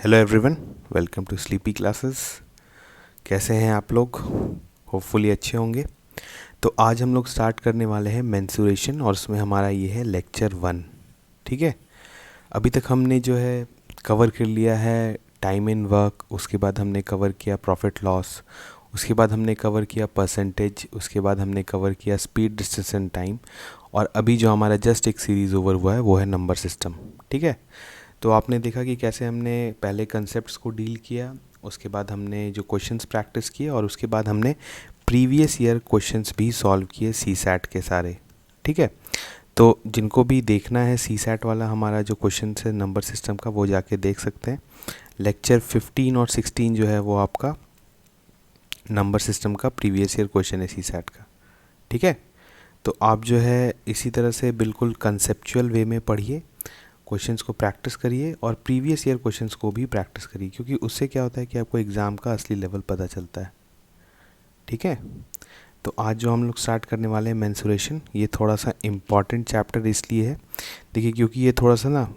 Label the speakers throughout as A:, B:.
A: Hello everyone, welcome to sleepy classes. कैसे हैं आप लोग? होपफुली अच्छे होंगे। तो आज हम लोग स्टार्ट करने वाले हैं मेंसुरेशन और उसमें हमारा ये है लेक्चर 1। ठीक है, अभी तक हमने जो है कवर कर लिया है टाइम इन वर्क, उसके बाद हमने कवर किया प्रॉफिट लॉस, उसके बाद हमने कवर किया परसेंटेज, उसके बाद हमने कवर किया स्पीड, डिस्टेंस एंड टाइम, और अभी जो हमारा जस्ट एक सीरीज़ ओवर हुआ है वो है नंबर सिस्टम। ठीक है, तो आपने देखा कि कैसे हमने पहले कंसेप्ट्स को डील किया, उसके बाद हमने जो क्वेश्चंस प्रैक्टिस किए और उसके बाद हमने प्रीवियस ईयर क्वेश्चंस भी सॉल्व किए सी सैट के सारे। ठीक है, तो जिनको भी देखना है सी सैट वाला हमारा जो क्वेश्चन है नंबर सिस्टम का, वो जाके देख सकते हैं। लेक्चर 15 और 16 जो है वो आपका नंबर सिस्टम का प्रीवियस ईयर क्वेश्चन है सी सैट का। ठीक है, तो आप जो है इसी तरह से बिल्कुल कंसेप्चुअल वे में पढ़िए, क्वेश्चंस को प्रैक्टिस करिए और प्रीवियस ईयर क्वेश्चंस को भी प्रैक्टिस करिए, क्योंकि उससे क्या होता है कि आपको एग्ज़ाम का असली लेवल पता चलता है। ठीक है, तो आज जो हम लोग स्टार्ट करने वाले हैं मेंसुरेशन, ये थोड़ा सा इम्पॉर्टेंट चैप्टर इसलिए है, देखिए क्योंकि ये थोड़ा सा ना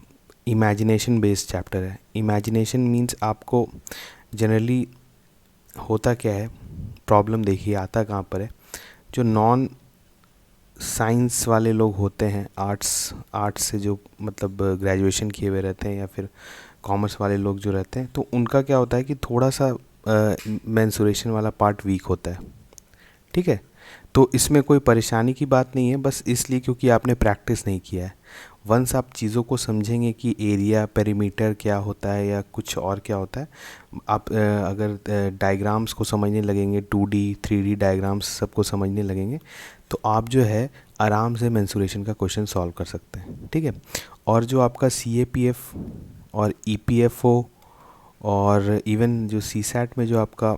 A: इमेजिनेशन बेस्ड चैप्टर है। इमेजिनेशन मीन्स आपको जनरली होता क्या है, प्रॉब्लम देखिए आता कहाँ पर है। जो नॉन साइंस वाले लोग होते हैं, आर्ट्स से जो मतलब ग्रेजुएशन किए हुए रहते हैं, या फिर कॉमर्स वाले लोग जो रहते हैं, तो उनका क्या होता है कि थोड़ा सा मेंसुरेशन वाला पार्ट वीक होता है। ठीक है, तो इसमें कोई परेशानी की बात नहीं है, बस इसलिए क्योंकि आपने प्रैक्टिस नहीं किया है। वंस आप चीज़ों को समझेंगे कि एरिया पेरीमीटर क्या होता है या कुछ और क्या होता है, आप अगर डायग्राम्स को समझने लगेंगे, 2D 3D डायग्राम्स सबको समझने लगेंगे, तो आप जो है आराम से मेंसुरेशन का क्वेश्चन सॉल्व कर सकते हैं। ठीक है, और जो आपका CAPF और EPFO और इवन जो CSAT में जो आपका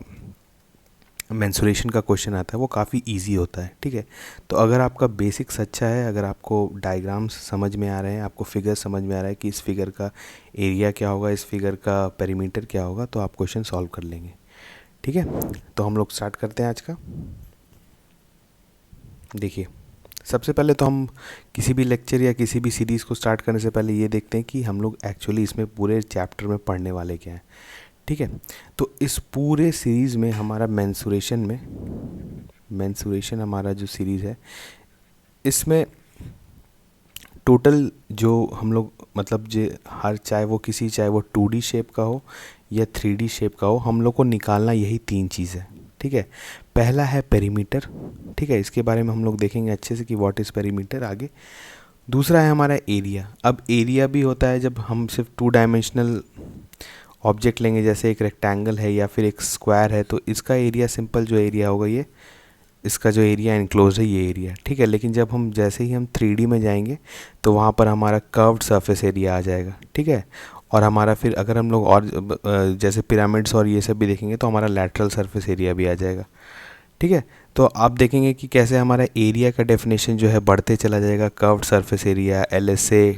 A: मेंसुरेशन का क्वेश्चन आता है वो काफ़ी इजी होता है। ठीक है, तो अगर आपका बेसिक्स अच्छा है, अगर आपको डायग्राम्स समझ में आ रहे हैं, आपको फिगर समझ में आ रहा है कि इस फिगर का एरिया क्या होगा, इस फिगर का पेरीमीटर क्या होगा, तो आप क्वेश्चन सॉल्व कर लेंगे। ठीक है, तो हम लोग स्टार्ट करते हैं आज का। देखिए, सबसे पहले तो हम किसी भी लेक्चर या किसी भी सीरीज़ को स्टार्ट करने से पहले ये देखते हैं कि हम लोग एक्चुअली इसमें पूरे चैप्टर में पढ़ने वाले क्या हैं। ठीक है, तो इस पूरे सीरीज़ में हमारा मेंसुरेशन हमारा जो सीरीज़ है, इसमें टोटल जो हम लोग मतलब जो चाहे वो 2D शेप का हो या 3D शेप का हो, हम लोग को निकालना यही 3 चीज़ है। ठीक है, पहला है पेरीमीटर। ठीक है, इसके बारे में हम लोग देखेंगे अच्छे से कि व्हाट इज़ पेरीमीटर आगे। दूसरा है हमारा एरिया। अब एरिया भी होता है जब हम सिर्फ 2 डायमेंशनल ऑब्जेक्ट लेंगे, जैसे एक रेक्टेंगल है या फिर एक स्क्वायर है, तो इसका एरिया सिंपल जो एरिया होगा, ये इसका जो एरिया इनक्लोज है ये एरिया। ठीक है, लेकिन जब हम जैसे ही हम 3D में जाएंगे तो वहाँ पर हमारा कर्व्ड सरफेस एरिया आ जाएगा। ठीक है, और हमारा फिर अगर हम लोग और जैसे पिरामिड्स और ये सब भी देखेंगे तो हमारा लैटरल सरफेस एरिया भी आ जाएगा। ठीक है, तो आप देखेंगे कि कैसे हमारा एरिया का डेफिनेशन जो है बढ़ते चला जाएगा। Curved surface area, LSA,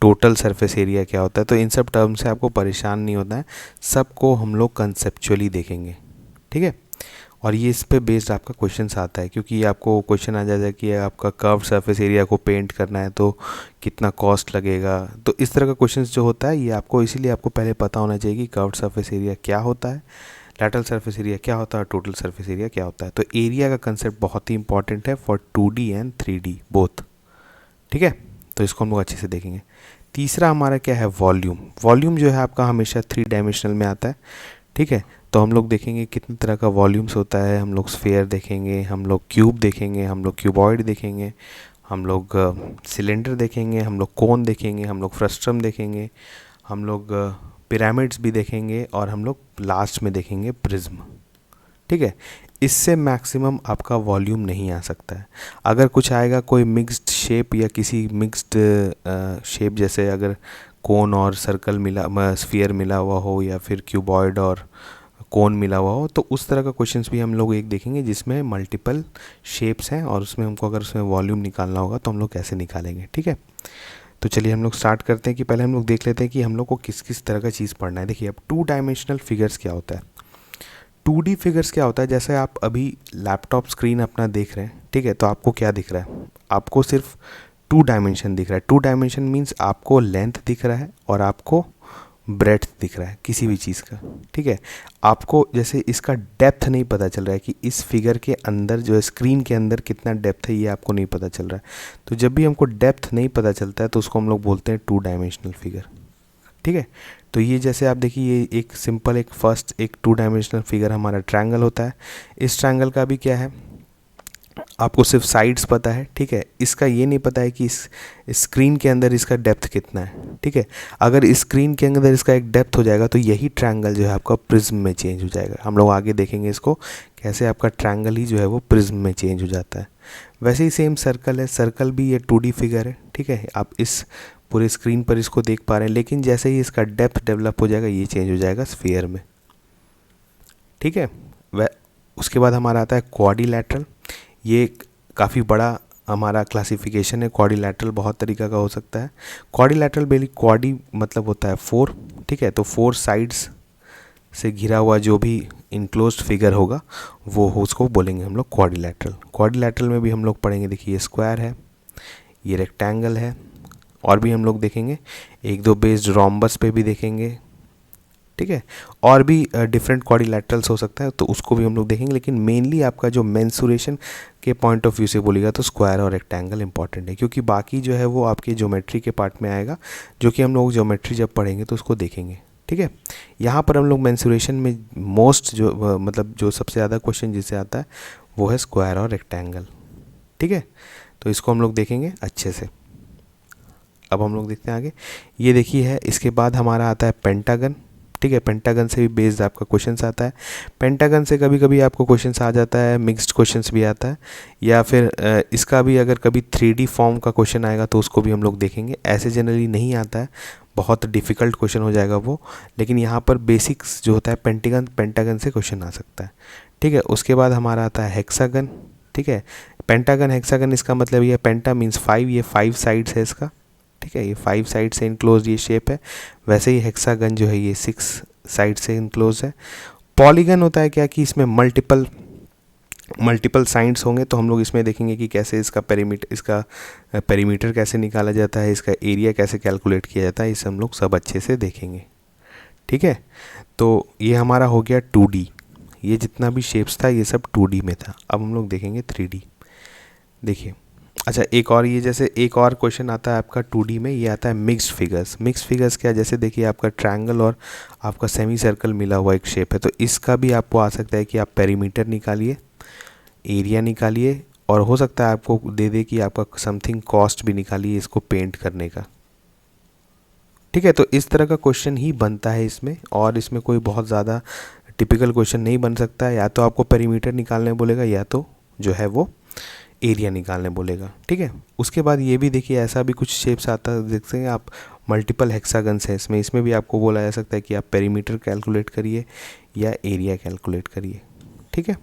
A: total surface area क्या होता है, तो इन सब टर्म से आपको परेशान नहीं होता है, सबको हम लोग कंसेप्चुअली देखेंगे। ठीक है, और ये इस पे बेस्ड आपका क्वेश्चन आता है, क्योंकि आपको क्वेश्चन आ जाता है कि आपका कर्व सरफेस एरिया को पेंट करना है तो कितना कॉस्ट लगेगा। तो इस तरह का क्वेश्चन जो होता है ये आपको, इसीलिए आपको पहले पता होना चाहिए कि कर्व सरफेस एरिया क्या होता है, लैटरल सरफेस एरिया क्या होता है और टोटल सरफेस एरिया क्या होता है। तो एरिया का कंसेप्ट बहुत ही इंपॉर्टेंट है for 2D and 3D both. ठीक है, तो इसको हम लोग अच्छे से देखेंगे। तीसरा हमारा क्या है, वॉल्यूम। वॉल्यूम जो है आपका हमेशा 3 डायमेंशनल में आता है। ठीक है, तो हम लोग देखेंगे कितने तरह का वॉल्यूम्स होता है। हम लोग स्फेयर देखेंगे, हम लोग क्यूब देखेंगे, हम लोग क्यूबॉइड देखेंगे, हम लोग सिलेंडर देखेंगे, हम लोग कोन देखेंगे, हम लोग फ्रस्ट्रम देखेंगे, हम लोग पिरामिड्स भी देखेंगे, और हम लोग लास्ट में देखेंगे प्रिज्म। ठीक है, इससे मैक्सिमम आपका वॉल्यूम नहीं आ सकता है। अगर कुछ आएगा कोई मिक्स्ड शेप या किसी मिक्स्ड शेप, जैसे अगर कोन और सर्कल मिला, स्फीयर मिला हुआ हो, या फिर क्यूबॉइड और कोन मिला हुआ हो, तो उस तरह का क्वेश्चंस भी हम लोग एक देखेंगे जिसमें मल्टीपल शेप्स हैं, और उसमें हमको अगर उसमें वॉल्यूम निकालना होगा तो हम लोग कैसे निकालेंगे। ठीक है, तो चलिए हम लोग स्टार्ट करते हैं कि पहले हम लोग देख लेते हैं कि हम लोग को किस किस तरह का चीज़ पढ़ना है। देखिए, अब 2 डायमेंशनल फिगर्स क्या होता है, 2D फिगर्स क्या होता है। जैसे आप अभी लैपटॉप स्क्रीन अपना देख रहे हैं, ठीक है, तो आपको क्या दिख रहा है, आपको सिर्फ 2 डायमेंशन दिख रहा है। 2 डायमेंशन मीन्स आपको लेंथ दिख रहा है और आपको ब्रेड्थ दिख रहा है किसी भी चीज़ का, ठीक है। आपको जैसे इसका डेप्थ नहीं पता चल रहा है कि इस फिगर के अंदर जो है स्क्रीन के अंदर कितना डेप्थ है, ये आपको नहीं पता चल रहा है। तो जब भी हमको डेप्थ नहीं पता चलता है तो उसको हम लोग बोलते हैं 2 डायमेंशनल फिगर, ठीक है। तो ये जैसे आप देखिए, ये एक सिंपल एक फर्स्ट एक 2 डायमेंशनल फिगर हमारा ट्रायंगल होता है। इस ट्रायंगल का भी क्या है, आपको सिर्फ साइड्स पता है, ठीक है। इसका ये नहीं पता है कि इस स्क्रीन के अंदर इसका डेप्थ कितना है, ठीक है। अगर स्क्रीन के अंदर इसका एक डेप्थ हो जाएगा तो यही ट्रायंगल जो है आपका प्रिज्म में चेंज हो जाएगा। हम लोग आगे देखेंगे इसको कैसे आपका ट्रायंगल ही जो है वो प्रिज्म में चेंज हो जाता है। वैसे ही सेम सर्कल है, सर्कल भी ये 2D फिगर है, ठीक है। आप इस पूरे स्क्रीन पर इसको देख पा रहे हैं, लेकिन जैसे ही इसका डेप्थ डेवलप हो जाएगा ये चेंज हो जाएगा स्फीयर में, ठीक है। वह उसके बाद हमारा आता है क्वाड्रिलैटरल। ये काफ़ी बड़ा हमारा क्लासिफिकेशन है। क्वाड्रिलैटरल बहुत तरीका का हो सकता है। क्वाड्रिलैटरल बेली क्वाडी मतलब होता है 4, ठीक है। तो 4 साइड्स से घिरा हुआ जो भी इनक्लोज्ड फिगर होगा वो उसको बोलेंगे हम लोग क्वाड्रिलैटरल। क्वाड्रिलैटरल में भी हम लोग पढ़ेंगे, देखिए ये स्क्वायर है, ये रेक्टेंगल है, और भी हम लोग देखेंगे, एक दो बेस्ड रोम्बस पे भी देखेंगे, ठीक है। और भी डिफरेंट क्वाड्रिलैटरल्स हो सकता है तो उसको भी हम लोग देखेंगे, लेकिन मेनली आपका जो मेंसुरेशन के पॉइंट ऑफ व्यू से बोलेगा तो स्क्वायर और रेक्टेंगल इंपॉर्टेंट है, क्योंकि बाकी जो है वो आपके ज्योमेट्री के पार्ट में आएगा, जो कि हम लोग ज्योमेट्री जब पढ़ेंगे तो उसको देखेंगे, ठीक है। यहाँ पर हम लोग मेंसुरेशन में मोस्ट जो मतलब जो सबसे ज़्यादा क्वेश्चन जिससे आता है वो है स्क्वायर और रेक्टेंगल, ठीक है। तो इसको हम लोग देखेंगे अच्छे से। अब हम लोग देखते हैं आगे, ये देखिए है। इसके बाद हमारा आता है पेंटागन, ठीक है। पेंटागन से भी बेस्ड आपका क्वेश्चंस आता है। पेंटागन से कभी कभी आपको क्वेश्चंस आ जाता है, मिक्स्ड क्वेश्चंस भी आता है, या फिर इसका भी अगर कभी 3D फॉर्म का क्वेश्चन आएगा तो उसको भी हम लोग देखेंगे। ऐसे जनरली नहीं आता है, बहुत डिफ़िकल्ट क्वेश्चन हो जाएगा वो, लेकिन यहाँ पर बेसिक्स जो होता है पेंटागन से क्वेश्चन आ सकता है, ठीक है। उसके बाद हमारा आता है हेक्सागन, ठीक है। पेंटागन हेक्सागन इसका मतलब ये पेंटा मीन्स 5, ये 5 साइड्स है इसका, ठीक है। ये 5 साइड से इनक्लोज ये शेप है। वैसे ही हेक्सागन जो है ये 6 साइड से इनक्लोज है। पॉलीगन होता है क्या कि इसमें मल्टीपल साइड्स होंगे, तो हम लोग इसमें देखेंगे कि कैसे इसका पेरीमीटर कैसे निकाला जाता है, इसका एरिया कैसे कैलकुलेट किया जाता है, इसे हम लोग सब अच्छे से देखेंगे, ठीक है। तो ये हमारा हो गया 2D। ये जितना भी शेप्स था ये सब 2D में था। अब हम लोग देखेंगे 3D। देखिए, अच्छा एक और, ये जैसे एक और क्वेश्चन आता है आपका 2D में, ये आता है मिक्स्ड फिगर्स। मिक्स्ड फिगर्स क्या, जैसे देखिए आपका ट्रायंगल और आपका सेमी सर्कल मिला हुआ एक शेप है, तो इसका भी आपको आ सकता है कि आप पेरीमीटर निकालिए, एरिया निकालिए, और हो सकता है आपको दे दे कि आपका समथिंग कॉस्ट भी निकालिए इसको पेंट करने का, ठीक है। तो इस तरह का क्वेश्चन ही बनता है इसमें, और इसमें कोई बहुत ज़्यादा टिपिकल क्वेश्चन नहीं बन सकता है। या तो आपको पेरीमीटर निकालने बोलेगा, या तो जो है वो एरिया निकालने बोलेगा, ठीक है। उसके बाद ये भी देखिए ऐसा भी कुछ शेप्स आता है, देख सकते हैं आप, मल्टीपल हेक्सागन्स है इसमें भी आपको बोला जा सकता है कि आप पेरीमीटर कैलकुलेट करिए या एरिया कैलकुलेट करिए, ठीक है।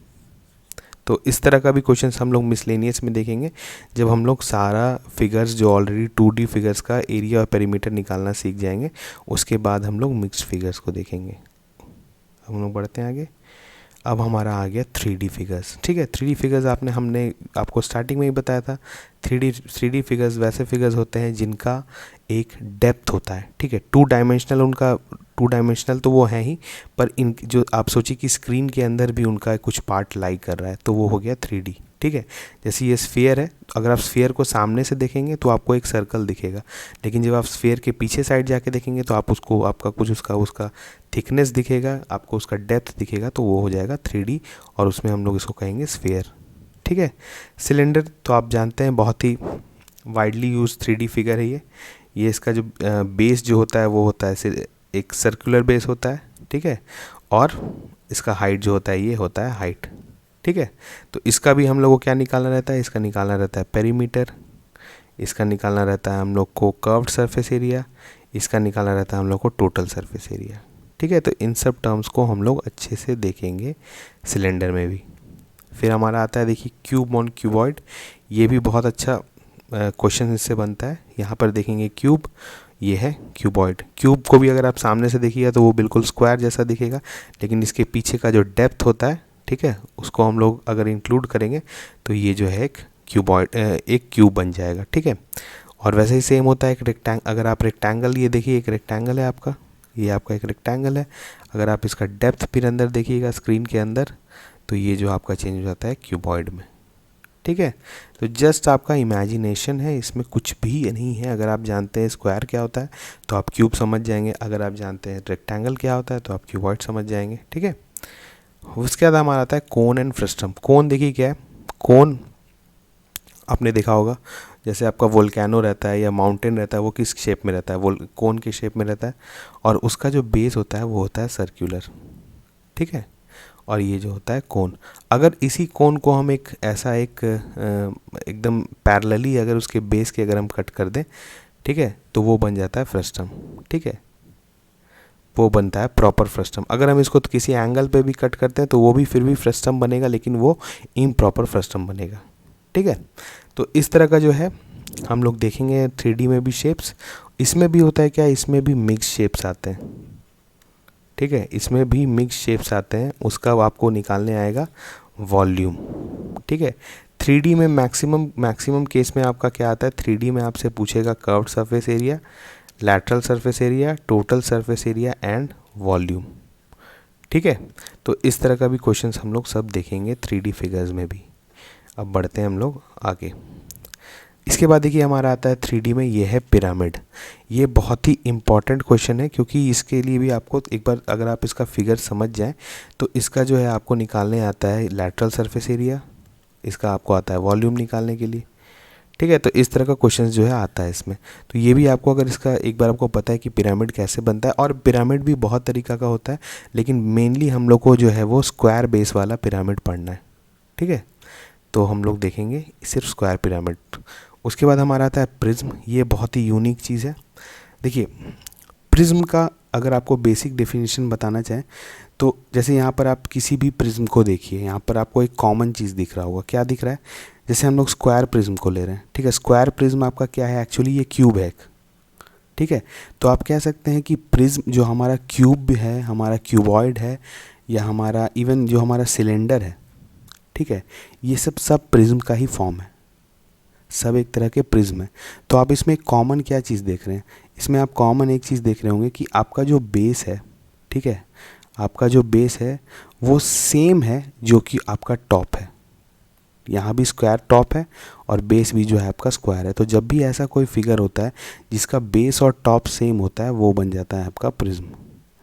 A: तो इस तरह का भी क्वेश्चंस हम लोग मिसलेनियस में देखेंगे, जब हम लोग सारा फिगर्स जो ऑलरेडी 2D फिगर्स का एरिया और पेरीमीटर निकालना सीख जाएंगे, उसके बाद हम लोग मिक्स्ड फिगर्स को देखेंगे। हम लोग बढ़ते हैं आगे। अब हमारा आ गया 3D फिगर्स, ठीक है। 3D फिगर्स हमने आपको स्टार्टिंग में ही बताया था। 3D फिगर्स वैसे फिगर्स होते हैं जिनका एक डेप्थ होता है, ठीक है। 2 डायमेंशनल उनका 2 डायमेंशनल तो वो है ही, पर इन जो आप सोचिए कि स्क्रीन के अंदर भी उनका कुछ पार्ट लाई कर रहा है, तो वो हो गया 3D, ठीक है। जैसे ये स्फीयर है, अगर आप स्फीयर को सामने से देखेंगे तो आपको एक सर्कल दिखेगा, लेकिन जब आप स्फीयर के पीछे साइड जाके देखेंगे तो आप उसको आपका कुछ उसका थिकनेस दिखेगा, आपको उसका डेप्थ दिखेगा, तो वो हो जाएगा 3D, और उसमें हम लोग इसको कहेंगे स्फीयर, ठीक है। सिलेंडर तो आप जानते हैं बहुत ही वाइडली यूज 3D फिगर है ये इसका जो बेस जो होता है वो होता है एक सर्कुलर बेस होता है, ठीक है। और इसका हाइट जो होता है ये होता है हाइट, ठीक है। तो इसका भी हम लोग को क्या निकालना रहता है, इसका निकालना रहता है पेरीमीटर, इसका निकालना रहता है हम लोग को कर्व्ड सरफेस एरिया, इसका निकालना रहता है हम लोग को टोटल सरफेस एरिया, ठीक है। तो इन सब टर्म्स को हम लोग अच्छे से देखेंगे सिलेंडर में भी। फिर हमारा आता है देखिए क्यूब ऑन क्यूबॉइड। ये भी बहुत अच्छा क्वेश्चन इससे बनता है। यहाँ पर देखेंगे क्यूब, ये है क्यूबॉइड। क्यूब को भी अगर आप सामने से देखिएगा तो वो बिल्कुल स्क्वायर जैसा दिखेगा, लेकिन इसके पीछे का जो डेप्थ होता है, ठीक है, उसको हम लोग अगर इंक्लूड करेंगे तो ये जो है एक क्यूबॉइड एक क्यूब बन जाएगा, ठीक है। और वैसे ही सेम होता है एक अगर आप रेक्टेंगल, ये देखिए एक रेक्टेंगल है आपका, ये आपका एक रेक्टेंगल है। अगर आप इसका डेप्थ फिर अंदर देखिएगा स्क्रीन के अंदर, तो ये जो आपका चेंज हो जाता है क्यूबॉइड में। ठीक है, तो जस्ट आपका इमेजिनेशन है, इसमें कुछ भी नहीं है। अगर आप जानते हैं स्क्वायर क्या होता है तो आप क्यूब समझ जाएंगे, अगर आप जानते हैं रेक्टेंगल क्या होता है तो आप क्यूबॉइड समझ जाएंगे। ठीक है, उसके बाद हमारा आता है कोन एंड फ्रस्टम। कोन देखिए क्या है, कोन आपने देखा होगा, जैसे आपका वोल्केनो रहता है या माउंटेन रहता है, वो किस शेप में रहता है, वो कोन के शेप में रहता है, और उसका जो बेस होता है वो होता है सर्कुलर। ठीक है, और ये जो होता है कोन, अगर इसी कोन को हम एक ऐसा एक एकदम पैरेलली अगर उसके बेस के अगर हम कट कर दें, ठीक है, तो वो बन जाता है फ्रस्टम। ठीक है, वो बनता है प्रॉपर फ्रस्टम। अगर हम इसको तो किसी एंगल पे भी कट करते हैं तो वो भी फिर भी फ्रस्टम बनेगा, लेकिन वो इम्प्रॉपर फ्रस्टम बनेगा। ठीक है, तो इस तरह का जो है हम लोग देखेंगे 3D में भी शेप्स। इसमें भी होता है क्या, इसमें भी मिक्स शेप्स आते हैं। ठीक है, इसमें भी मिक्स शेप्स आते हैं, उसका आपको निकालने आएगा वॉल्यूम। ठीक है, 3D में मैक्सिमम केस में आपका क्या आता है, 3D में आपसे पूछेगा curved surface area, lateral surface area, total surface area and volume. ठीक है, तो इस तरह का भी क्वेश्चंस हम लोग सब देखेंगे 3D फिगर्स में भी। अब बढ़ते हैं हम लोग आगे। इसके बाद देखिए हमारा आता है 3D में, ये है पिरामिड। ये बहुत ही इम्पॉर्टेंट क्वेश्चन है, क्योंकि इसके लिए भी आपको एक बार अगर आप इसका फिगर समझ जाएं तो इसका जो है आपको निकालने आता है लैटरल सरफेस एरिया, इसका आपको आता है वॉल्यूम निकालने के लिए। ठीक है, तो इस तरह का क्वेश्चन जो है आता है इसमें। तो ये भी आपको अगर इसका एक बार आपको पता है कि पिरामिड कैसे बनता है, और पिरामिड भी बहुत तरीक़ा का होता है, लेकिन मेनली हम लोग को जो है वो स्क्वायर बेस वाला पिरामिड पढ़ना है। ठीक है, तो हम लोग देखेंगे सिर्फ स्क्वायर पिरामिड। उसके बाद हमारा आता है प्रिज्म। ये बहुत ही यूनिक चीज़ है। देखिए प्रिज्म का अगर आपको बेसिक डेफिनेशन बताना चाहें तो जैसे यहाँ पर आप किसी भी प्रिज्म को देखिए, यहाँ पर आपको एक कॉमन चीज़ दिख रहा होगा। क्या दिख रहा है, जैसे हम लोग स्क्वायर प्रिज्म को ले रहे हैं। ठीक है, स्क्वायर प्रिज्म आपका क्या है, एक्चुअली ये क्यूब है। ठीक है, तो आप कह सकते हैं कि प्रिज्म जो हमारा क्यूब है, हमारा क्यूबॉइड है, या हमारा इवन जो हमारा सिलेंडर है, ठीक है, ये सब प्रिज्म का ही फॉर्म है, सब एक तरह के प्रिज्म है। तो आप इसमें एक कॉमन क्या चीज़ देख रहे हैं, इसमें आप कॉमन एक चीज़ देख रहे होंगे कि आपका जो बेस है, ठीक है, आपका जो बेस है वो सेम है जो कि आपका टॉप है। यहाँ भी स्क्वायर टॉप है और बेस भी जो है आपका स्क्वायर है। तो जब भी ऐसा कोई फिगर होता है जिसका बेस और टॉप सेम होता है, वो बन जाता है आपका प्रिज्म।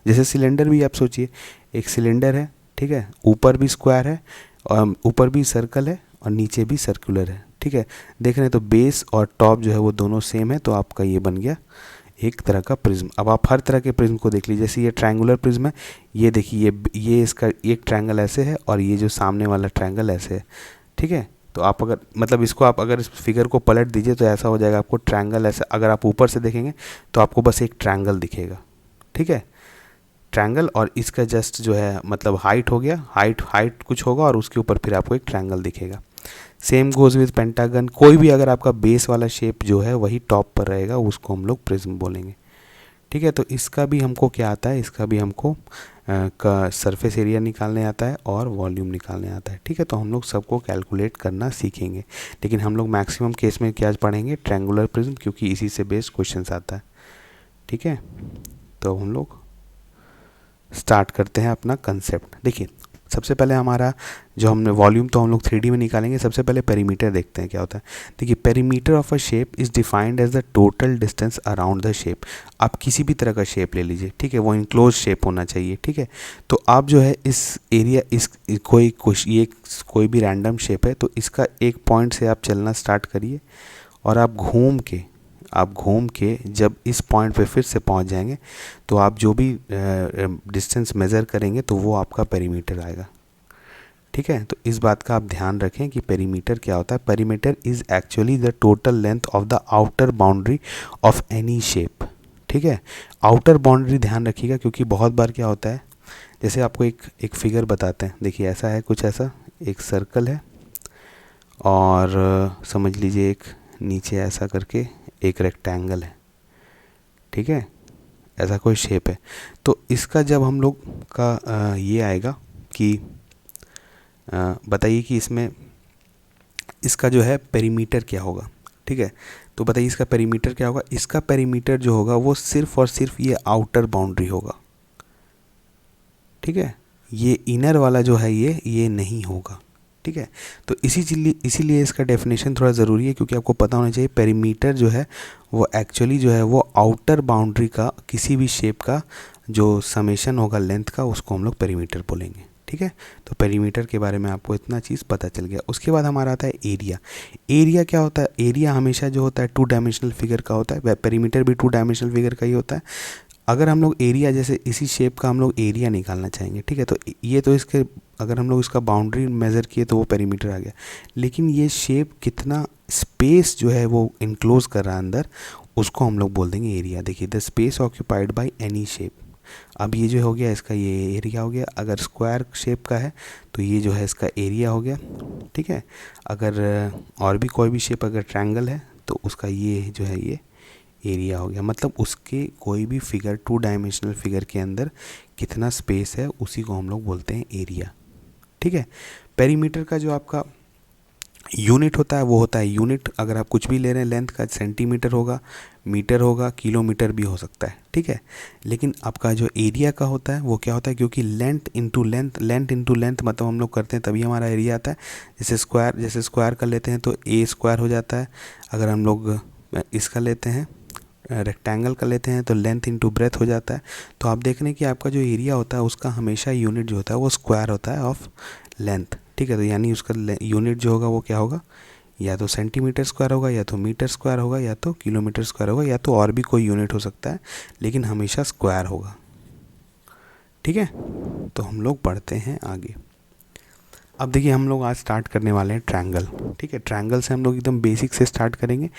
A: जैसे सिलेंडर भी आप सोचिए, एक सिलेंडर है, ठीक है, ऊपर भी स्क्वायर है और ऊपर भी सर्कल है और नीचे भी सर्कुलर है। ठीक है, देख रहे हैं, तो बेस और टॉप जो है वो दोनों सेम है, तो आपका ये बन गया एक तरह का प्रिज्म। अब आप हर तरह के प्रिज्म को देख लीजिए, जैसे ये ट्रायंगुलर प्रिज्म है, ये देखिए ये इसका एक ट्रायंगल ऐसे है और ये जो सामने वाला ट्रायंगल ऐसे है। ठीक है, तो आप अगर मतलब इसको आप अगर इस फिगर को पलट दीजिए तो ऐसा हो जाएगा आपको ट्रायंगल ऐसा। अगर आप ऊपर से देखेंगे तो आपको बस एक ट्रायंगल दिखेगा। ठीक है, ट्रायंगल, और इसका जस्ट जो है मतलब हाइट हो गया, हाइट कुछ होगा और उसके ऊपर फिर आपको एक ट्रायंगल दिखेगा। Same goes with pentagon. कोई भी अगर आपका बेस वाला शेप जो है वही टॉप पर रहेगा, उसको हम लोग प्रिज्म बोलेंगे। ठीक है, तो इसका भी हमको क्या आता है, इसका भी हमको का सरफेस एरिया निकालने आता है और वॉल्यूम निकालने आता है। ठीक है, तो हम लोग सबको कैलकुलेट करना सीखेंगे, लेकिन हम लोग मैक्सिमम केस में क्या पढ़ेंगे, ट्रायंगुलर प्रिज्म, क्योंकि इसी से बेस्ड क्वेश्चंस आता है। ठीक है, तो हम लोग स्टार्ट करते हैं अपना कंसेप्ट। देखिए सबसे पहले हमारा जो हमने वॉल्यूम तो हम लोग 3D में निकालेंगे। सबसे पहले पेरीमीटर देखते हैं क्या होता है। देखिए perimeter of a shape is defined as the total distance around the shape. आप किसी भी तरह का शेप ले लीजिए, ठीक है, वो इनक्लोज शेप होना चाहिए। ठीक है, तो आप जो है इस एरिया कोई भी रैंडम शेप है, तो इसका एक पॉइंट से आप चलना स्टार्ट करिए और आप घूम के जब इस पॉइंट पे फिर से पहुंच जाएंगे तो आप जो भी डिस्टेंस मेज़र करेंगे तो वो आपका पेरीमीटर आएगा। ठीक है, तो इस बात का आप ध्यान रखें कि पेरीमीटर क्या होता है। Perimeter is actually the total length of the outer boundary of any shape. ठीक है, आउटर बाउंड्री ध्यान रखिएगा, क्योंकि बहुत बार क्या होता है, जैसे आपको एक फिगर बताते हैं। देखिए ऐसा है, कुछ ऐसा एक सर्कल है और समझ लीजिए एक नीचे ऐसा करके एक रेक्टेंगल है। ठीक है, ऐसा कोई शेप है। तो इसका जब हम लोग का ये आएगा कि बताइए कि इसमें इसका जो है पेरीमीटर क्या होगा। ठीक है, तो बताइए इसका पेरीमीटर क्या होगा। इसका पेरीमीटर जो होगा वो सिर्फ और सिर्फ ये आउटर बाउंड्री होगा, ठीक है, ये इनर वाला जो है ये नहीं होगा, ठीक है। तो इसीलिए इसका डेफिनेशन थोड़ा ज़रूरी है, क्योंकि आपको पता होना चाहिए पेरीमीटर जो है वो एक्चुअली जो है वो आउटर बाउंड्री का किसी भी शेप का जो समेशन होगा लेंथ का, उसको हम लोग पेरीमीटर बोलेंगे, ठीक है। तो पेरीमीटर के बारे में आपको इतना चीज़ पता चल गया। उसके बाद हमारा आता है एरिया। एरिया क्या होता है? एरिया हमेशा जो होता है 2 डायमेंशनल फिगर का होता है, पेरीमीटर भी 2 डायमेंशनल फिगर का ही होता है। अगर हम लोग एरिया जैसे इसी शेप का हम लोग एरिया निकालना चाहेंगे, ठीक है, तो ये तो इसके अगर हम लोग इसका बाउंड्री मेज़र किए तो वो पेरीमीटर आ गया, लेकिन ये शेप कितना स्पेस जो है वो इनक्लोज कर रहा है अंदर, उसको हम लोग बोल देंगे एरिया। देखिए the space occupied by any shape. अब ये जो हो गया इसका ये एरिया हो गया। अगर स्क्वायर शेप का है तो ये जो है इसका एरिया हो गया, ठीक है। अगर और भी कोई भी शेप अगर ट्रायंगल है तो उसका ये जो है ये एरिया हो गया। मतलब उसके कोई भी फिगर 2 डायमेंशनल फिगर के अंदर कितना स्पेस है उसी को हम लोग बोलते हैं एरिया, ठीक है। पेरीमीटर का जो आपका यूनिट होता है वो होता है यूनिट। अगर आप कुछ भी ले रहे हैं लेंथ का, सेंटीमीटर होगा, मीटर होगा, किलोमीटर भी हो सकता है, ठीक है। लेकिन आपका जो एरिया का होता है वो क्या होता है, क्योंकि लेंथ इंटू लेंथ मतलब हम लोग करते हैं तभी हमारा एरिया आता है। जैसे स्क्वायर कर लेते हैं तो ए स्क्वायर हो जाता है। अगर हम लोग इसका लेते हैं रेक्टेंगल कर लेते हैं तो लेंथ इंटू ब्रेथ हो जाता है। तो आप देख रहे हैं कि आपका जो एरिया होता है उसका हमेशा यूनिट जो होता है वो स्क्वायर होता है ऑफ लेंथ, ठीक है। तो यानी उसका यूनिट जो होगा वो क्या होगा, या तो सेंटीमीटर स्क्वायर होगा, या तो मीटर स्क्वायर होगा, या तो किलोमीटर स्क्वायर होगा, या तो और भी कोई यूनिट हो सकता है, लेकिन हमेशा स्क्वायर होगा, ठीक है। तो हम लोग पढ़ते हैं आगे। अब देखिए हम लोग आज स्टार्ट करने वाले हैं ट्रायंगल, ठीक है। ट्रायंगल से हम लोग एकदम बेसिक से स्टार्ट करेंगे।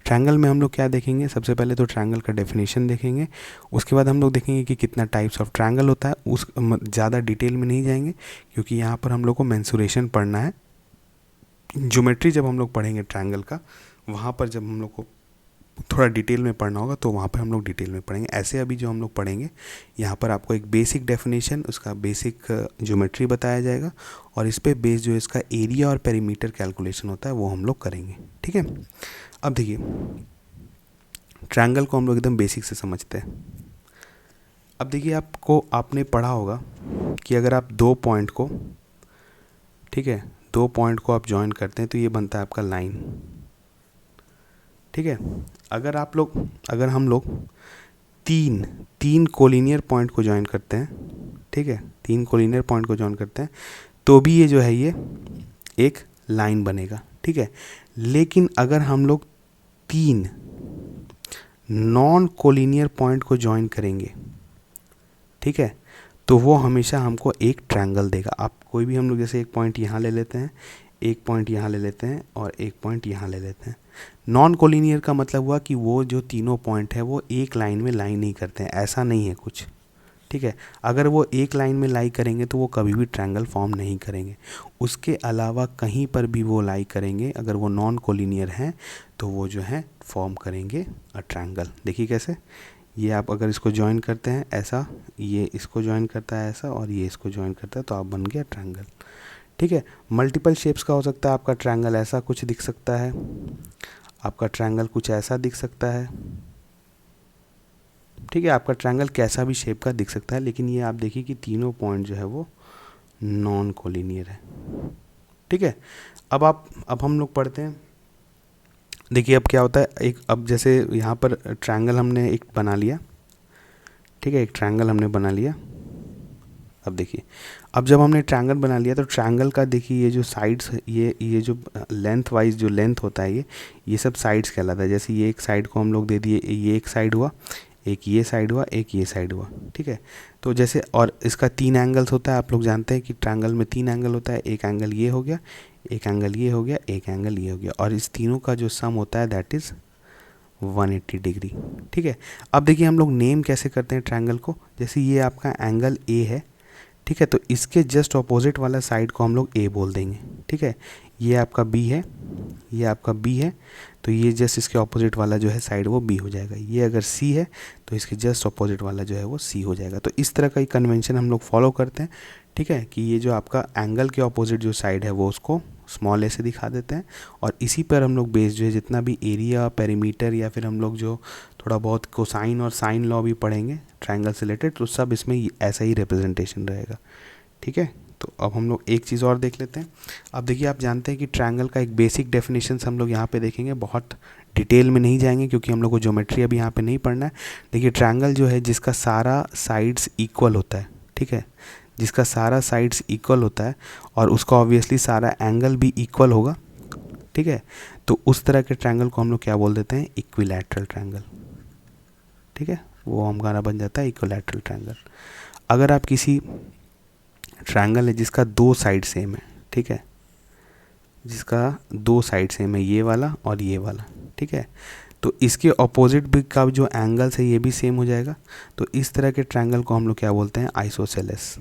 A: ट्रायंगल में हम लोग क्या देखेंगे, सबसे पहले तो ट्रायंगल का डेफिनेशन देखेंगे। उसके बाद हम लोग देखेंगे कि कितना टाइप्स ऑफ ट्रायंगल होता है। उस ज़्यादा डिटेल में नहीं जाएंगे, क्योंकि यहाँ पर हम लोग को मेंसुरेशन पढ़ना है। ज्योमेट्री जब हम लोग पढ़ेंगे ट्रायंगल का, वहाँ पर जब हम लोग को थोड़ा डिटेल में पढ़ना होगा तो वहाँ पे हम लोग डिटेल में पढ़ेंगे। ऐसे अभी जो हम लोग पढ़ेंगे यहाँ पर आपको एक बेसिक डेफिनेशन, उसका बेसिक ज्योमेट्री बताया जाएगा, और इस पे बेस जो इसका एरिया और पेरीमीटर कैलकुलेशन होता है वो हम लोग करेंगे, ठीक है। अब देखिए ट्रायंगल को हम लोग एकदम बेसिक से समझते हैं। अब देखिए आपने पढ़ा होगा कि अगर आप 2 पॉइंट को, ठीक है, 2 पॉइंट को आप ज्वाइन करते हैं तो ये बनता है आपका लाइन, ठीक है। अगर हम लोग तीन कोलिनियर पॉइंट को ज्वाइन करते हैं, ठीक है, 3 कोलिनियर पॉइंट को ज्वाइन करते हैं तो भी ये जो है ये एक लाइन बनेगा, ठीक है। लेकिन अगर हम लोग 3 नॉन कोलिनियर पॉइंट को ज्वाइन करेंगे, ठीक है, तो वो हमेशा हमको एक ट्रायंगल देगा। आप कोई भी हम लोग जैसे एक पॉइंट यहाँ ले लेते हैं, एक पॉइंट यहाँ ले लेते हैं और एक पॉइंट यहाँ ले लेते हैं। नॉन कोलिनियर का मतलब हुआ कि वो जो तीनों पॉइंट है वो एक लाइन में लाई नहीं करते हैं, ऐसा नहीं है कुछ, ठीक है। अगर वो एक लाइन में लाई करेंगे तो वो कभी भी ट्रायंगल फॉर्म नहीं करेंगे। उसके अलावा कहीं पर भी वो लाई करेंगे, अगर वो नॉन कोलिनियर हैं तो वो जो है फॉर्म करेंगे अ ट्रायंगल। देखिए कैसे, ये आप अगर इसको ज्वाइन करते हैं ऐसा, ये इसको ज्वाइन करता है ऐसा, और ये इसको ज्वाइन करता है तो आप बन गया ट्रायंगल, ठीक है। मल्टीपल शेप्स का हो सकता है आपका ट्रायंगल, ऐसा कुछ दिख सकता है, आपका ट्रायंगल कुछ ऐसा दिख सकता है, ठीक है। आपका ट्रायंगल कैसा भी शेप का दिख सकता है, लेकिन ये आप देखिए कि तीनों पॉइंट जो है वो नॉन कोलिनियर है, ठीक है। अब हम लोग पढ़ते हैं। देखिए अब क्या होता है, अब जैसे यहाँ पर ट्रायंगल हमने एक बना लिया, ठीक है, एक ट्रायंगल हमने बना लिया। अब देखिए, अब जब हमने ट्रायंगल बना लिया तो ट्रायंगल का देखिए ये जो साइड्स, ये जो लेंथ वाइज जो लेंथ होता है ये सब साइड्स कहलाता है। जैसे ये एक साइड को हम लोग दे दिए, ये एक साइड हुआ, एक ये साइड हुआ, एक ये साइड हुआ, ठीक है। तो जैसे और इसका 3 एंगल्स होता है। आप लोग जानते हैं कि ट्रायंगल में 3 एंगल होता है। एक एंगल ये हो गया, एक एंगल ये हो गया, एक एंगल ये हो गया, और इस तीनों का जो सम होता है दैट इज़ 180 डिग्री, ठीक है। अब देखिए हम लोग नेम कैसे करते हैं ट्रायंगल को। जैसे ये आपका एंगल ए है, ठीक है, तो इसके जस्ट ऑपोजिट वाला साइड को हम लोग ए बोल देंगे, ठीक है। ये आपका बी है, ये आपका बी है, तो ये जस्ट इसके ऑपोजिट वाला जो है साइड वो बी हो जाएगा। ये अगर सी है तो इसके जस्ट ऑपोजिट वाला जो है वो सी हो जाएगा। तो इस तरह का ही कन्वेंशन हम लोग फॉलो करते हैं, ठीक है, कि ये जो आपका एंगल के ऑपोजिट जो साइड है वो उसको स्मॉल ए से दिखा देते हैं, और इसी पर हम लोग बेस जो है जितना भी एरिया, पेरीमीटर, या फिर हम लोग जो थोड़ा बहुत कोसाइन और साइन लॉ भी पढ़ेंगे ट्रायंगल से रिलेटेड, तो सब इसमें ऐसा ही रिप्रेजेंटेशन रहेगा। ठीक है, तो अब हम लोग एक चीज़ और देख लेते हैं। अब देखिए, आप जानते हैं कि ट्रायंगल का एक बेसिक डेफिनेशन हम लोग यहाँ पे देखेंगे, बहुत डिटेल में नहीं जाएंगे क्योंकि हम लोग को ज्योमेट्री अभी यहाँ पे नहीं पढ़ना है। देखिए, ट्रायंगल जो है जिसका सारा साइड्स इक्वल होता है, ठीक है, जिसका सारा साइड्स इक्वल होता है और उसका ऑब्वियसली सारा एंगल भी इक्वल होगा, ठीक है, तो उस तरह के ट्रायंगल को हम लोग क्या बोल देते हैं, इक्विलैटरल ट्रायंगल। ठीक है, वो हमारा बन जाता है इक्विलैटरल ट्रायंगल। अगर आप किसी ट्रायंगल है जिसका दो साइड सेम है, ठीक है, जिसका दो साइड सेम है, ये वाला और ये वाला, ठीक है, तो इसके ऑपोजिट भी का जो एंगल्स है ये भी सेम हो जाएगा, तो इस तरह के ट्रायंगल को हम लोग क्या बोलते हैं, आइसोसेलेस।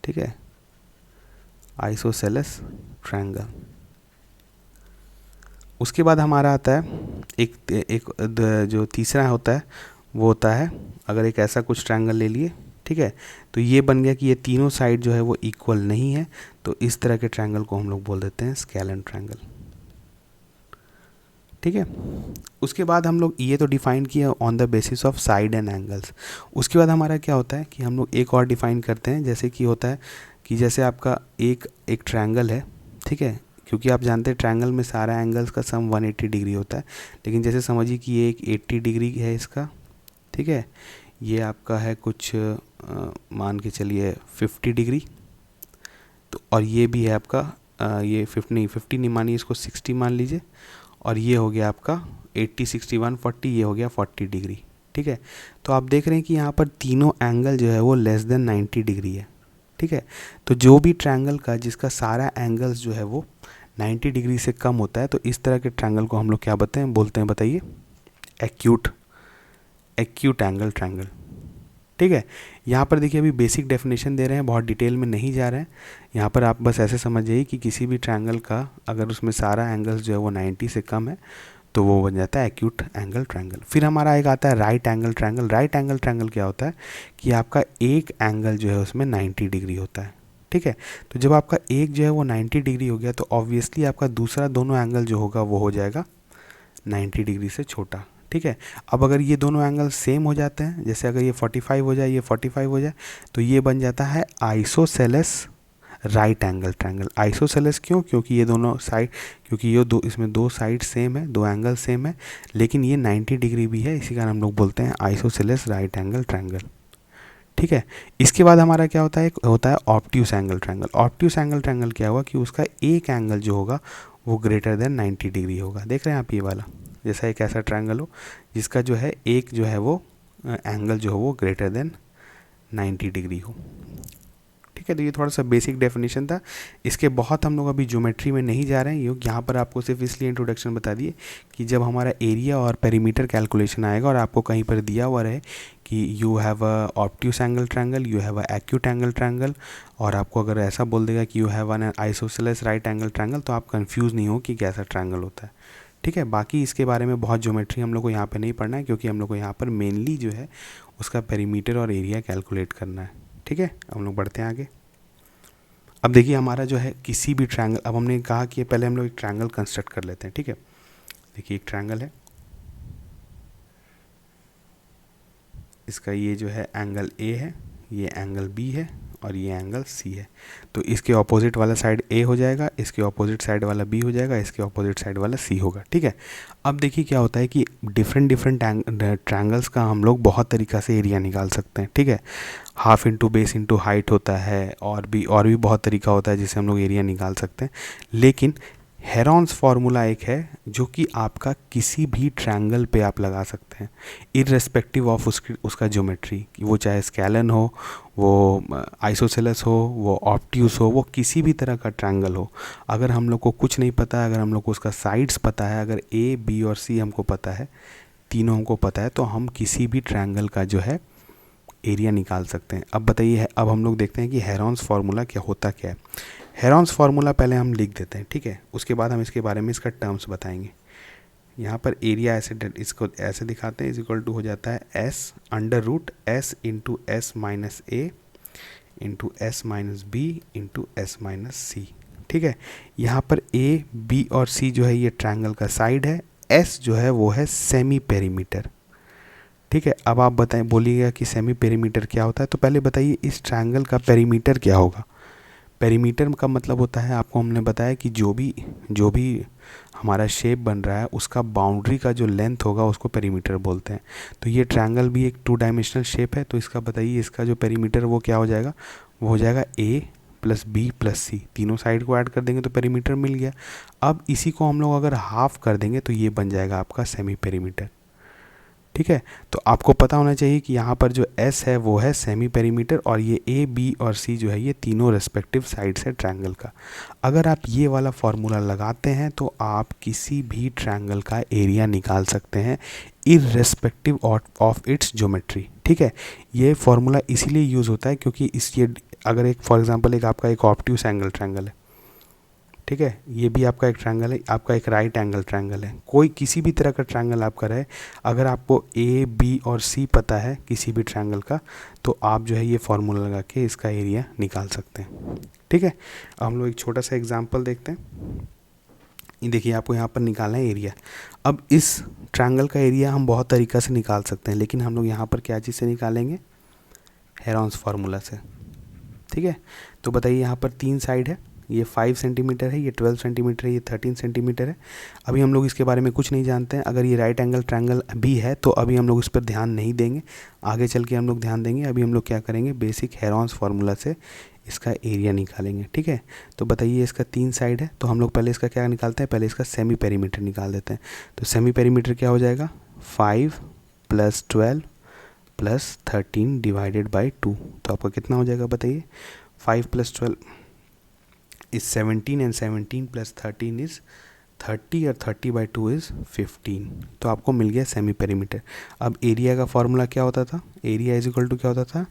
A: ठीक है, आइसोसेलेस ट्रायंगल। उसके बाद हमारा आता है जो तीसरा होता है वो होता है, अगर एक ऐसा कुछ ट्रायंगल ले लिए, ठीक है, तो ये बन गया कि ये तीनों साइड जो है वो इक्वल नहीं है, तो इस तरह के ट्रायंगल को हम लोग बोल देते हैं स्केलन ट्रायंगल। ठीक है, उसके बाद हम लोग ये तो डिफाइन किया on the basis of side and angles. उसके बाद हमारा क्या होता है कि हम लोग एक और डिफाइन करते हैं, जैसे कि होता है कि जैसे आपका एक ट्रायंगल है, ठीक है, क्योंकि आप जानते हैं ट्रायंगल में सारा एंगल्स का सम 180 डिग्री होता है, लेकिन जैसे समझिए कि ये एक 80 डिग्री है इसका, ठीक है, ये आपका है कुछ मान के चलिए 50 डिग्री, तो और ये भी है आपका ये 50 नहीं मानिए, इसको 60 मान लीजिए, और ये हो गया आपका 80, 61, 40, ये हो गया 40 डिग्री। ठीक है, तो आप देख रहे हैं कि यहाँ पर तीनों एंगल जो है वो लेस देन 90 डिग्री है। ठीक है, तो जो भी ट्रायंगल का जिसका सारा एंगल्स जो है वो 90 डिग्री से कम होता है, तो इस तरह के ट्रायंगल को हम लोग क्या बोलते हैं बताइए, एक्यूट एंगल ट्रायंगल। ठीक है, यहाँ पर देखिए अभी बेसिक डेफिनेशन दे रहे हैं, बहुत डिटेल में नहीं जा रहे हैं। यहाँ पर आप बस ऐसे समझ जाइए कि किसी भी ट्रायंगल का अगर उसमें सारा एंगल्स जो है वो 90 से कम है तो वो बन जाता है एक्यूट एंगल ट्रायंगल। फिर हमारा एक आता है right angle triangle. Right angle triangle क्या होता है कि आपका एक एंगल जो है उसमें 90 डिग्री होता है। ठीक है, तो जब आपका एक जो है वो 90 डिग्री हो गया तो ऑब्वियसली आपका दूसरा दोनों एंगल जो होगा वो हो जाएगा 90 डिग्री से छोटा। ठीक है, अब अगर ये दोनों एंगल सेम हो जाते हैं, जैसे अगर ये 45 हो जाए, ये 45 हो जाए, तो ये बन जाता है isosceles right angle triangle. Isosceles क्यों, क्योंकि ये दोनों साइड, क्योंकि ये इसमें दो साइड सेम है, दो एंगल सेम है, लेकिन ये 90 डिग्री भी है, इसी कारण हम लोग बोलते हैं आइसोसेलेस राइट एंगल ट्रायंगल। ठीक है, इसके बाद हमारा क्या होता है, एक होता है obtuse angle triangle. Obtuse angle triangle क्या हुआ कि उसका एक एंगल जो होगा वो ग्रेटर देन 90 डिग्री होगा। देख रहे हैं आप ये वाला, जैसा एक ऐसा ट्रायंगल हो जिसका जो है एक जो है वो एंगल जो है वो ग्रेटर देन 90 डिग्री हो। ठीक है, तो ये थोड़ा सा बेसिक डेफिनेशन था, इसके बहुत हम लोग अभी ज्योमेट्री में नहीं जा रहे हैं। यहाँ पर आपको सिर्फ इसलिए इंट्रोडक्शन बता दिए कि जब हमारा एरिया और पेरीमीटर कैलकुलेशन आएगा और आपको कहीं पर दिया हुआ रहे कि you have a obtuse angle triangle, you have a acute angle triangle, और आपको अगर ऐसा बोल देगा कि you have an isosceles right angle triangle, तो आप कंफ्यूज नहीं हो कि कैसा ट्रायंगल होता है। ठीक है, बाकी इसके बारे में बहुत ज्योमेट्री हम लोग को यहाँ पे नहीं पढ़ना है, क्योंकि हम लोग को यहाँ पर मेनली जो है उसका पेरीमीटर और एरिया कैलकुलेट करना है। ठीक है, हम लोग बढ़ते हैं आगे। अब देखिए हमारा जो है किसी भी ट्रायंगल, अब हमने कहा कि पहले हम लोग एक ट्रायंगल कंस्ट्रक्ट कर लेते हैं। ठीक है, देखिए एक ट्रायंगल है, इसका ये जो है एंगल ए है, ये एंगल बी है और ये एंगल सी है, तो इसके ऑपोजिट वाला साइड ए हो जाएगा, इसके ऑपोजिट साइड वाला बी हो जाएगा, इसके ऑपोजिट साइड वाला सी होगा। ठीक है, अब देखिए क्या होता है कि डिफरेंट ट्रायंगल्स का हम लोग बहुत तरीक़ा से एरिया निकाल सकते हैं। ठीक है, half into base into height होता है, और भी बहुत तरीका होता है जिससे हम लोग एरिया निकाल सकते हैं, लेकिन हेरॉन्स फार्मूला एक है जो कि आपका किसी भी ट्रायंगल पे आप लगा सकते हैं, इररेस्पेक्टिव ऑफ उसका ज्योमेट्री, वो चाहे स्केलन हो, वो आइसोसेलेस हो, वो ऑब्ट्यूस हो, वो किसी भी तरह का ट्रायंगल हो। अगर हम लोग को कुछ नहीं पता है, अगर हम लोग को उसका साइड्स पता है, अगर ए बी और सी हमको पता है, तीनों हमको पता है, तो हम किसी भी ट्रायंगल का जो है एरिया निकाल सकते हैं। अब बताइए, अब हम लोग देखते हैं कि हेरॉन्स फार्मूला क्या होता क्या है। हेरॉन्स फार्मूला पहले हम लिख देते हैं, ठीक है, उसके बाद हम इसके बारे में इसका टर्म्स बताएंगे। यहाँ पर एरिया ऐसे इसको ऐसे दिखाते हैं, इज इक्वल टू हो जाता है S under root S into S minus A into S minus B into S minus C. ठीक है। यहाँ पर ए बी और सी जो है ये ट्रायंगल का साइड है, एस जो है वो है सेमी पेरीमीटर। ठीक है, अब आप बताएं, बोलिएगा कि सेमी पेरीमीटर क्या होता है। तो पहले बताइए इस ट्रायंगल का पेरीमीटर क्या होगा। पेरीमीटर का मतलब होता है, आपको हमने बताया कि जो भी हमारा शेप बन रहा है उसका बाउंड्री का जो लेंथ होगा उसको पेरीमीटर बोलते हैं। तो ये ट्रायंगल भी एक 2 डायमेंशनल शेप है, तो इसका बताइए इसका जो पेरीमीटर वो क्या हो जाएगा। वो हो जाएगा ए प्लस बी प्लस सी, तीनों साइड को ऐड कर देंगे तो पेरीमीटर मिल गया। अब इसी को हम लोग अगर हाफ कर देंगे तो ये बन जाएगा आपका सेमी पेरीमीटर। ठीक है, तो आपको पता होना चाहिए कि यहाँ पर जो S है वो है सेमी पेरीमीटर, और ये A B और C जो है ये तीनों रेस्पेक्टिव साइड्स है ट्रायंगल का। अगर आप ये वाला फॉर्मूला लगाते हैं तो आप किसी भी ट्रायंगल का एरिया निकाल सकते हैं इररेस्पेक्टिव ऑफ इट्स ज्योमेट्री। ठीक है, ये फॉर्मूला इसीलिए यूज़ होता है क्योंकि ये अगर एक फॉर एग्जांपल एक आपका एक ऑब्ट्यूस एंगल ट्रायंगल है, ठीक है, ये भी आपका एक ट्रायंगल है, आपका एक राइट एंगल ट्रायंगल है, कोई किसी भी तरह का ट्रायंगल आपका रहे, अगर आपको ए बी और सी पता है किसी भी ट्रायंगल का तो आप जो है ये फॉर्मूला लगा के इसका एरिया निकाल सकते हैं। ठीक है, अब हम लोग एक छोटा सा एग्जांपल देखते हैं। ये देखिए आपको यहाँ पर निकालना है एरिया। अब इस ट्रायंगल का एरिया हम बहुत तरीक़ा से निकाल सकते हैं, लेकिन हम लोग यहाँ पर क्या चीज़ से निकालेंगे, हेरॉन्स फार्मूला से। ठीक है, तो बताइए यहाँ पर 3 साइड है, ये 5 सेंटीमीटर है, ये 12 सेंटीमीटर है, ये 13 सेंटीमीटर है। अभी हम लोग इसके बारे में कुछ नहीं जानते हैं। अगर ये राइट एंगल ट्रायंगल भी है तो अभी हम लोग इस पर ध्यान नहीं देंगे, आगे चल के हम लोग ध्यान देंगे। अभी हम लोग क्या करेंगे, बेसिक हेरॉन्स फार्मूला से इसका एरिया निकालेंगे। ठीक है, तो बताइए इसका 3 साइड है, तो हम लोग पहले इसका क्या निकालते हैं, पहले इसका सेमी पेरीमीटर निकाल देते हैं। तो सेमी पेरीमीटर क्या हो जाएगा, 5 + 12 + 13 डिवाइडेड बाई 2। तो आपका कितना हो जाएगा बताइए, 5 + 12 is 17 and 17 + 13 is 30 और 30/2 is 15। तो आपको मिल गया सेमी पेरीमीटर। अब एरिया का फॉर्मूला क्या होता था, एरिया इज इक्वल टू क्या होता था,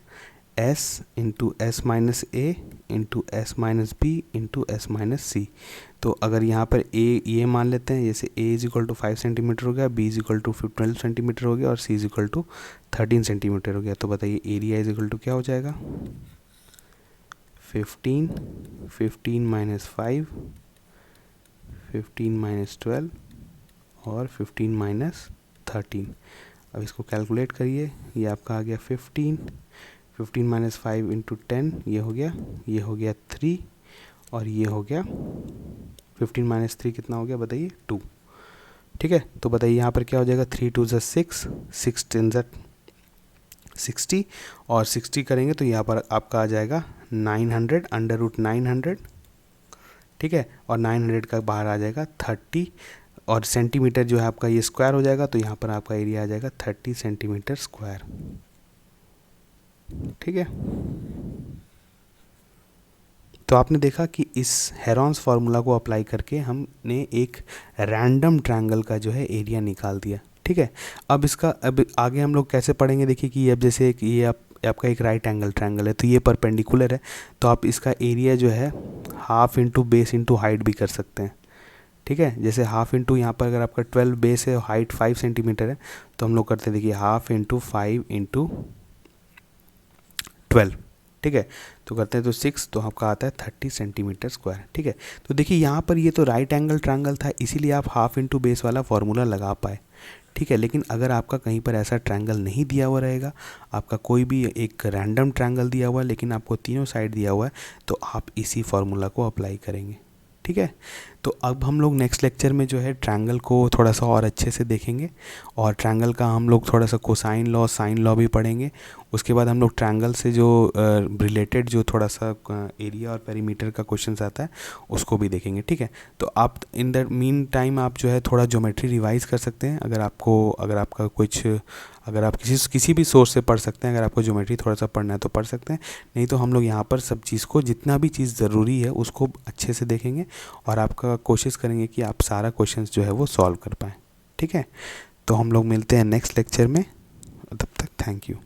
A: S into S minus A into S minus B into S minus C। तो अगर यहाँ पर A ये मान लेते हैं, जैसे A is equal to 5 centimetre हो गया, B is equal to 12 centimetre हो गया और C is equal to 13 centimetre हो गया। तो बताइए एरिया इज इक्वल टू क्या हो जाएगा, 15 माइनस 5, 15 माइनस 12 और 15 माइनस 13। अब इसको कैलकुलेट करिए, ये आपका आ गया 15 माइनस 5 इंटू 10 ये हो गया 3 और ये हो गया 15 माइनस 3 कितना हो गया बताइए, 2। ठीक है, तो बताइए यहाँ पर क्या हो जाएगा, 3 2 6, 6 10 60 और 60 करेंगे तो यहाँ पर आपका आ जाएगा 900 √900। ठीक है, और 900 का बाहर आ जाएगा 30 और सेंटीमीटर जो है आपका ये स्क्वायर हो जाएगा, तो यहाँ पर आपका एरिया आ जाएगा 30 सेंटीमीटर स्क्वायर। ठीक है, तो आपने देखा कि इस हेरॉन्स फार्मूला को अप्लाई करके हमने एक रैंडम ट्रायंगल का जो है एरिया निकाल दिया। ठीक है, अब आगे हम लोग कैसे पढ़ेंगे, देखिए कि अब जैसे ये आपका एक राइट एंगल ट्रायंगल है तो ये परपेंडिकुलर है, तो आप इसका एरिया जो है half into base into height भी कर सकते हैं। ठीक है, जैसे हाफ इंटू यहाँ पर अगर आपका 12 बेस है, हाइट 5 सेंटीमीटर है, तो हम लोग करते हैं, देखिए हाफ इंटू 5 इंटू 12। ठीक है, तो करते हैं तो 6, तो आपका आता है 30 सेंटीमीटर स्क्वायर। ठीक है, तो देखिए यहाँ पर ये तो राइट एंगल ट्रायंगल था, इसीलिए आप हाफ इंटू बेस वाला फॉर्मूला लगा पाए। ठीक है, लेकिन अगर आपका कहीं पर ऐसा ट्रायंगल नहीं दिया हुआ रहेगा, आपका कोई भी एक रैंडम ट्रायंगल दिया हुआ है लेकिन आपको तीनों साइड दिया हुआ है, तो आप इसी फॉर्मूला को अप्लाई करेंगे। ठीक है, तो अब हम लोग नेक्स्ट लेक्चर में जो है ट्रायंगल को थोड़ा सा और अच्छे से देखेंगे, और ट्रायंगल का हम लोग थोड़ा सा कोसाइन लॉ साइन लॉ भी पढ़ेंगे। उसके बाद हम लोग ट्रायंगल से जो रिलेटेड जो थोड़ा सा एरिया और पेरीमीटर का क्वेश्चंस आता है उसको भी देखेंगे। ठीक है, तो आप इन द मीन टाइम आप जो है थोड़ा ज्योमेट्री रिवाइज कर सकते हैं, अगर आप किसी भी सोर्स से पढ़ सकते हैं। अगर आपको ज्योमेट्री थोड़ा सा पढ़ना है तो पढ़ सकते हैं, नहीं तो हम लोग यहाँ पर सब चीज़ को, जितना भी चीज़ ज़रूरी है उसको अच्छे से देखेंगे और आपका कोशिश करेंगे कि आप सारा क्वेश्चंस जो है वो सॉल्व कर पाएँ। ठीक है, तो हम लोग मिलते हैं नेक्स्ट लेक्चर में, तब तक थैंक यू।